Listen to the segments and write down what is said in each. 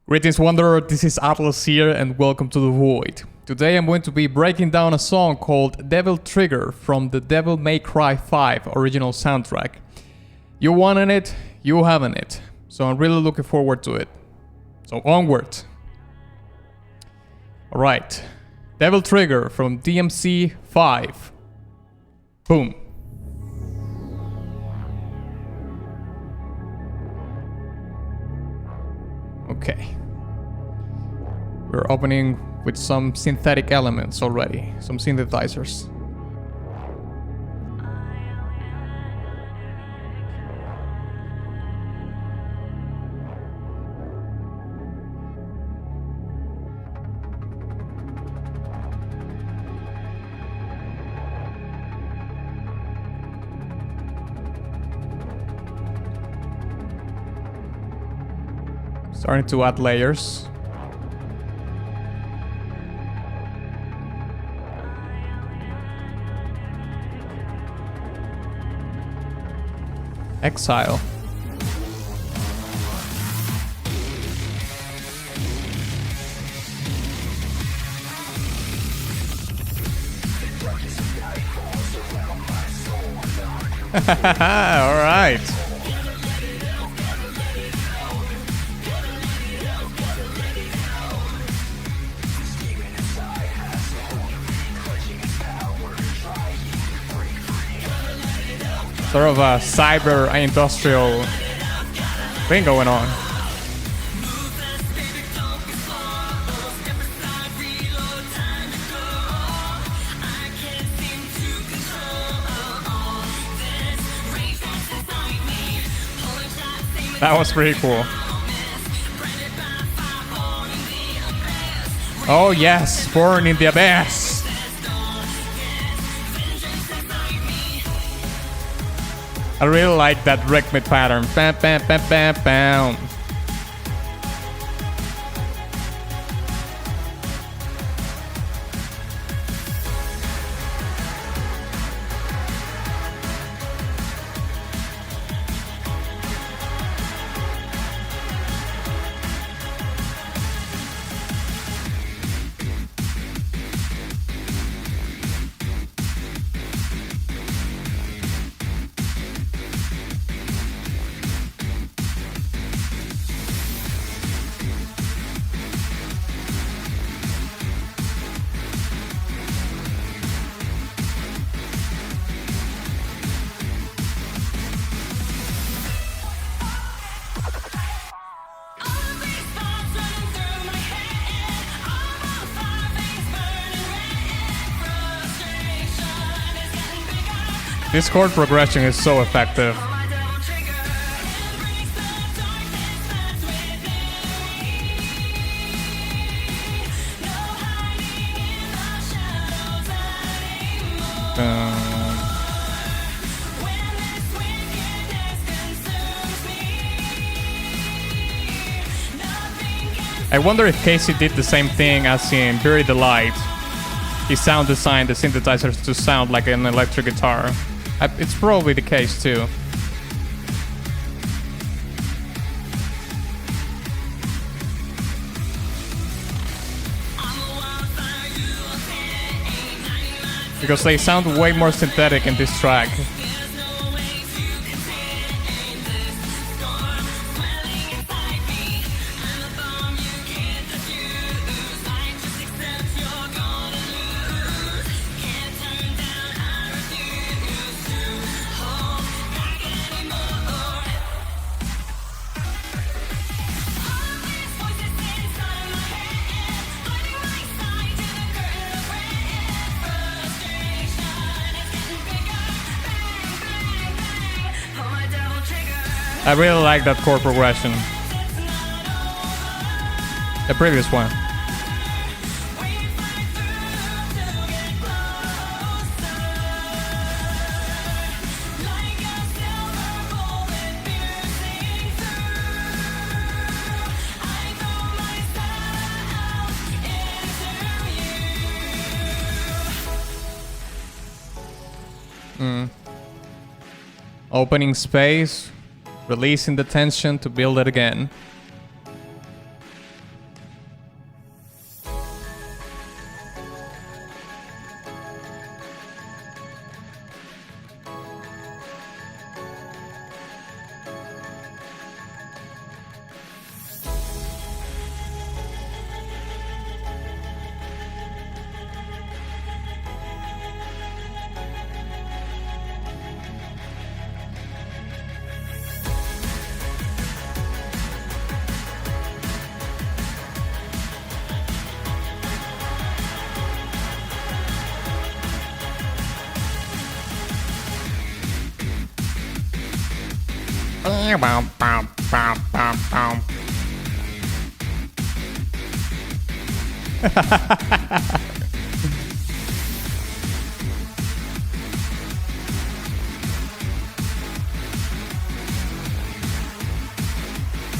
Greetings Wanderer, this is Atlas here and welcome to the Void. Today I'm going to be breaking down a song called Devil Trigger from the Devil May Cry 5 original soundtrack. You wanted it, you having it. So I'm really looking forward to it. So onward. Alright. Devil Trigger from DMC 5. Boom. Okay. We're opening with some synthetic elements already, some synthesizers. Starting to add layers. Exile. All right. Sort of a cyber industrial thing going on. That was pretty cool. Oh yes, Born in the Abyss. I really like that rhythmic pattern. Bam, bam, bam, bam, bam. This chord progression is so effective. I wonder if Casey did the same thing as in Bury the Light. He sound designed the synthesizers to sound like an electric guitar. It's probably the case too. Because they sound way more synthetic in this track. I really like that chord progression. The previous one. Opening space releasing the tension to build it again.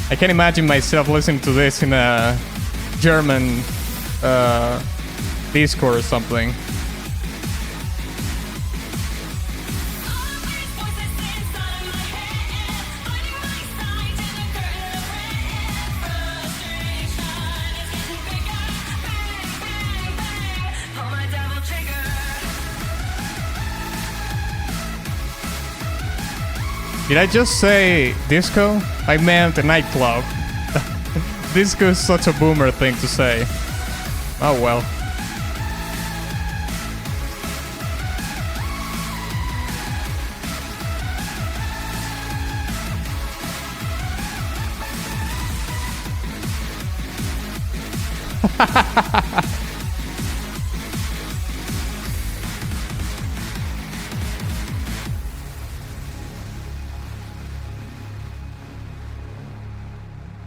I can imagine myself listening to this in a German disco or something. Did I just say disco? I meant a nightclub. Disco is such a boomer thing to say. Oh well.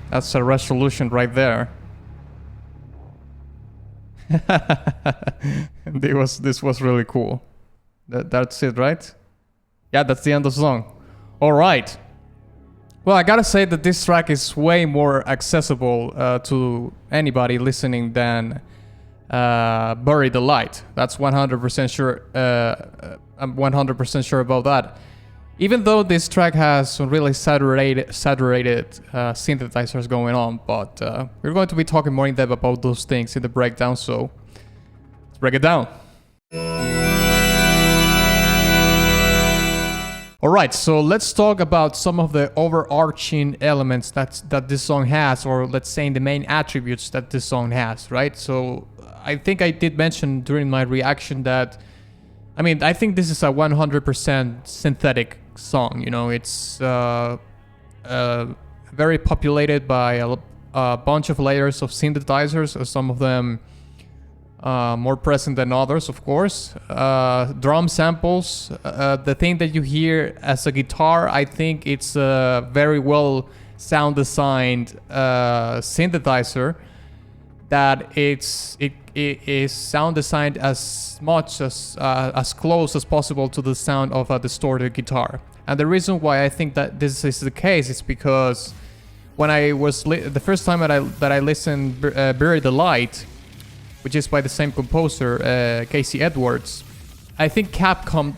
That's a resolution right there. This was really cool. That's it, right? Yeah, that's the end of the song. All right. Well, I gotta say that this track is way more accessible to anybody listening than Bury the Light. That's 100% sure. I'm 100% sure about that. Even though this track has some really saturated synthesizers going on, but we're going to be talking more in depth about those things in the breakdown, so let's break it down. Alright, so let's talk about some of the overarching elements that this song has, or let's say the main attributes that this song has, right? So I think I did mention during my reaction that, I think this is a 100% synthetic song. You know, it's very populated by a bunch of layers of synthesizers, some of them more present than others, of course. Drum samples, the thing that you hear as a guitar, I think it's a very well sound designed synthesizer that it is sound designed as much as close as possible to the sound of a distorted guitar. And the reason why I think that this is the case is because when I was the first time that I listened Bury the Light, which is by the same composer, Casey Edwards, I think Capcom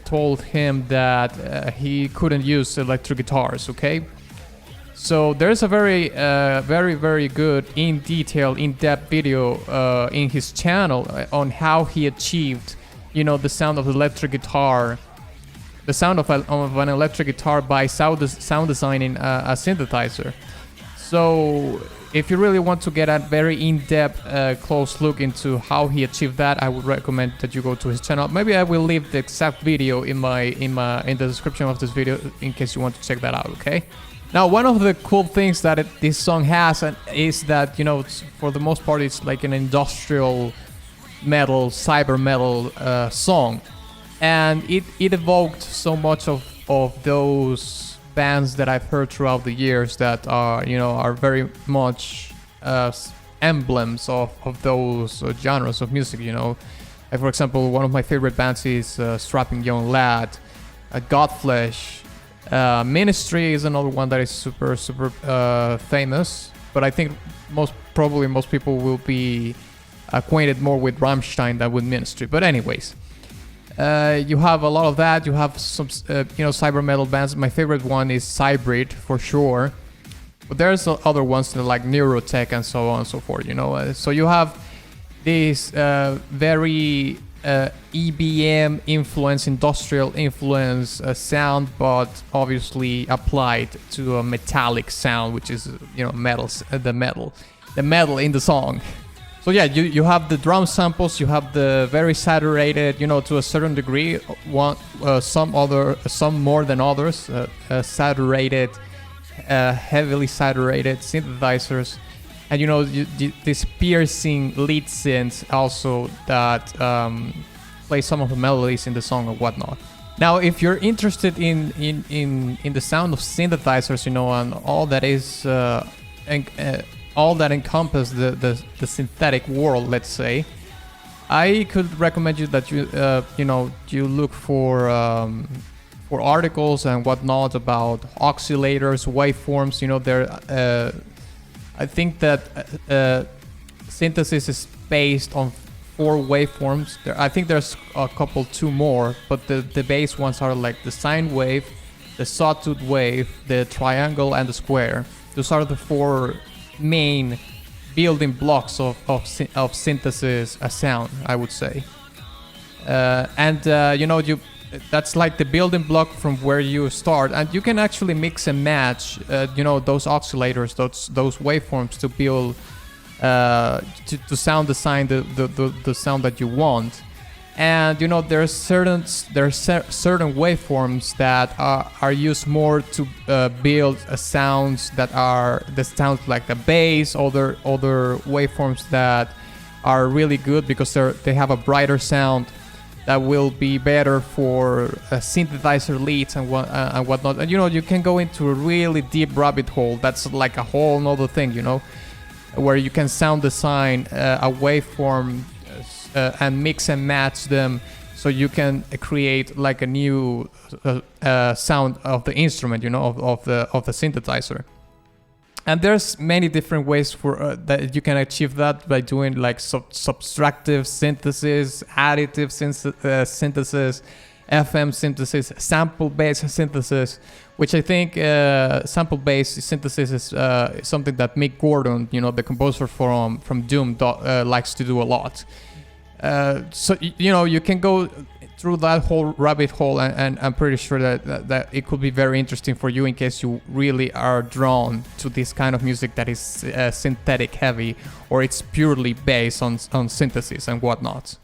told him that he couldn't use electric guitars, okay? So there's a very good in-depth video in his channel on how he achieved, you know, the sound of the electric guitar, the sound of an electric guitar by sound designing a synthesizer. So if you really want to get a very in-depth, close look into how he achieved that, I would recommend that you go to his channel. Maybe I will leave the exact video in the description of this video in case you want to check that out. Okay. Now, one of the cool things that this song has is that, you know, for the most part, it's like an industrial metal, cyber metal song. And it evoked so much of those bands that I've heard throughout the years that are very much emblems of those genres of music, you know. Like, for example, one of my favorite bands is Strapping Young Lad, Godflesh. Ministry is another one that is super famous, but I think most people will be acquainted more with Rammstein than with Ministry. But anyways, You have a lot of that. You have some, cyber metal bands. My favorite one is Cybrid for sure. But there's other ones like Neurotech and so on and so forth. So you have this very EBM influence, industrial influence sound, but obviously applied to a metallic sound, which is metals, the metal in the song. So yeah, you have the drum samples, you have the very saturated, to a certain degree, some more than others, saturated, heavily saturated synthesizers, and this piercing lead synths also that play some of the melodies in the song or whatnot. Now, if you're interested in the sound of synthesizers, and all that is all that encompass the synthetic world, let's say, I could recommend you that you look for articles and whatnot about oscillators, waveforms. I think that synthesis is based on 4 waveforms. I think there's two more, but the base ones are like the sine wave, the sawtooth wave, the triangle, and the square. Those are the 4 main building blocks of synthesis sound, I would say. That's like the building block from where you start, and you can actually mix and match those oscillators, those waveforms to build to sound design the sound that you want. And there are certain waveforms that are used more to build sounds that sound like the bass. Other waveforms that are really good because they have a brighter sound that will be better for synthesizer leads and whatnot. And you can go into a really deep rabbit hole. That's like a whole nother thing, where you can sound design a waveform and mix and match them, so you can create like a new sound of the instrument, of the synthesizer. And there's many different ways for that you can achieve that by doing like subtractive synthesis, additive synthesis, FM synthesis, sample-based synthesis, which I think sample-based synthesis is something that Mick Gordon, the composer from Doom, likes to do a lot. So you can go through that whole rabbit hole, and I'm pretty sure that it could be very interesting for you in case you really are drawn to this kind of music that is synthetic heavy, or it's purely based on synthesis and whatnot.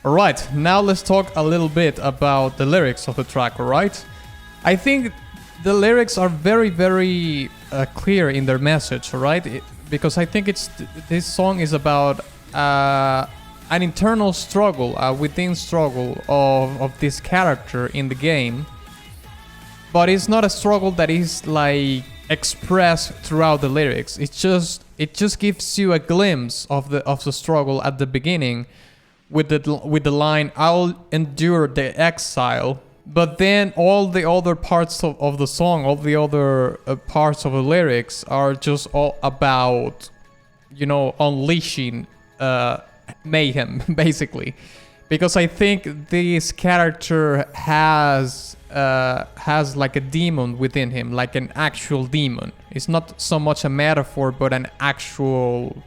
Alright, now let's talk a little bit about the lyrics of the track, alright? I think the lyrics are very, very clear in their message, alright? Because I think this song is about an internal struggle, a within struggle of this character in the game. But it's not a struggle that is like expressed throughout the lyrics. It just gives you a glimpse of the struggle at the beginning, with the line, "I'll endure the exile," but then all the other parts of the song, all the other parts of the lyrics are just all about, unleashing mayhem, basically. Because I think this character has like a demon within him, like an actual demon. It's not so much a metaphor, but an actual,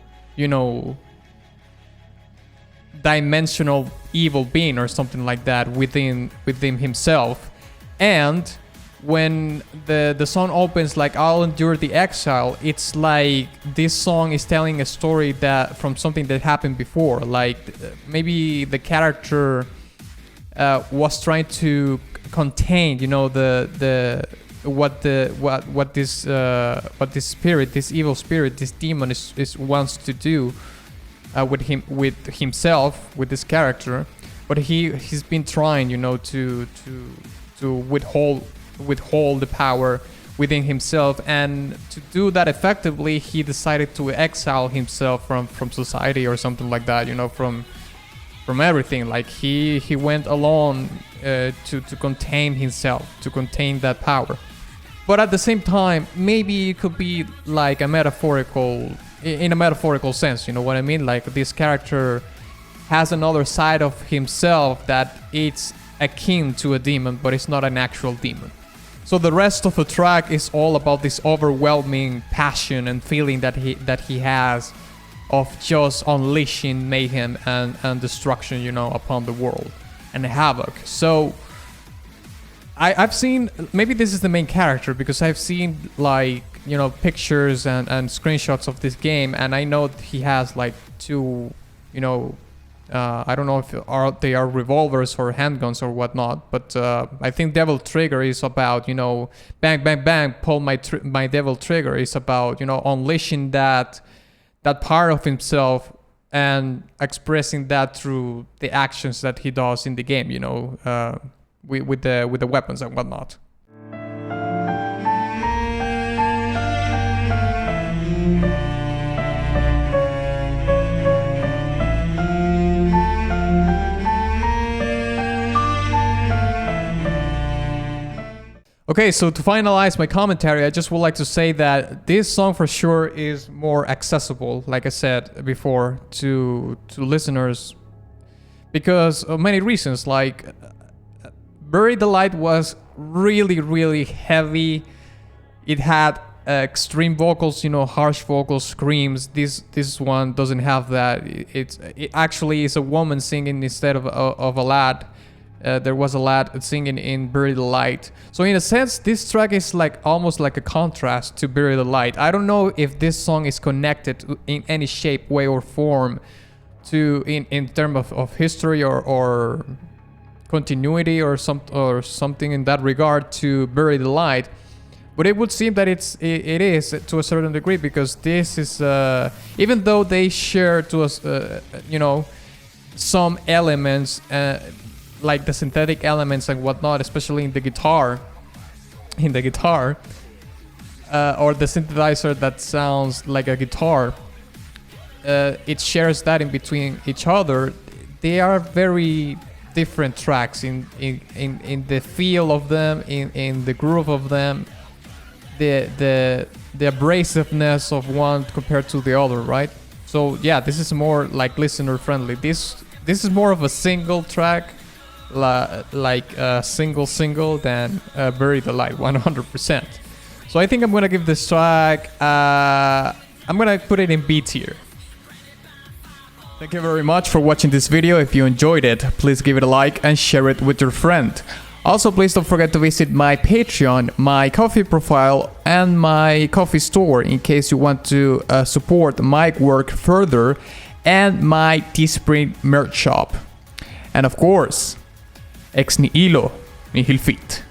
dimensional evil being or something like that within himself. And when the song opens like "I'll endure the exile," it's like this song is telling a story that from something that happened before. Like maybe the character was trying to contain, you know, what this spirit, this evil spirit, this demon is wants to do with himself, with this character, but he's been trying, you know, to withhold the power within himself, and to do that effectively, he decided to exile himself from society or something like that, you know, from everything. Like he went alone to contain himself, to contain that power. But at the same time, maybe it could be like in a metaphorical sense, you know what I mean? Like this character has another side of himself that it's akin to a demon, but it's not an actual demon. So the rest of the track is all about this overwhelming passion and feeling that he has of just unleashing mayhem and destruction, you know, upon the world and havoc. So I've seen, maybe this is the main character, because I've seen like, you know, pictures and screenshots of this game, and I know he has like two, you know, I don't know if they are revolvers or handguns or whatnot, but I think Devil Trigger is about, you know, bang bang bang, pull my Devil Trigger is about, you know, unleashing that part of himself and expressing that through the actions that he does in the game, you know, with the weapons and whatnot. Okay, so to finalize my commentary, I just would like to say that this song for sure is more accessible, like I said before, to listeners, because of many reasons. Like Bury the Light was really heavy. It had extreme vocals, you know, harsh vocals, screams. This one doesn't have that. It actually is a woman singing instead of a lad. There was a lad singing in Bury the Light. So in a sense, this track is like almost like a contrast to Bury the Light. I don't know if this song is connected in any shape, way, or form to in terms of history or continuity or something in that regard to Bury the Light. But it would seem that it is to a certain degree, because this is even though they share to us, you know, some elements. Like the synthetic elements and whatnot, especially in the guitar, or the synthesizer that sounds like a guitar, it shares that in between each other. They are very different tracks in the feel of them, in the groove of them, the abrasiveness of one compared to the other, right? So yeah, this is more like listener friendly. This is more of a single track, like a single than Bury the Light 100%. So I think I'm gonna give this track, I'm gonna put it in B tier. Thank you very much for watching this video. If you enjoyed it, please give it a like and share it with your friend. Also, please don't forget to visit my Patreon, my Ko-fi profile, and my Ko-fi store in case you want to support my work further, and my Teespring merch shop. And of course, ex nihilo nihil fit.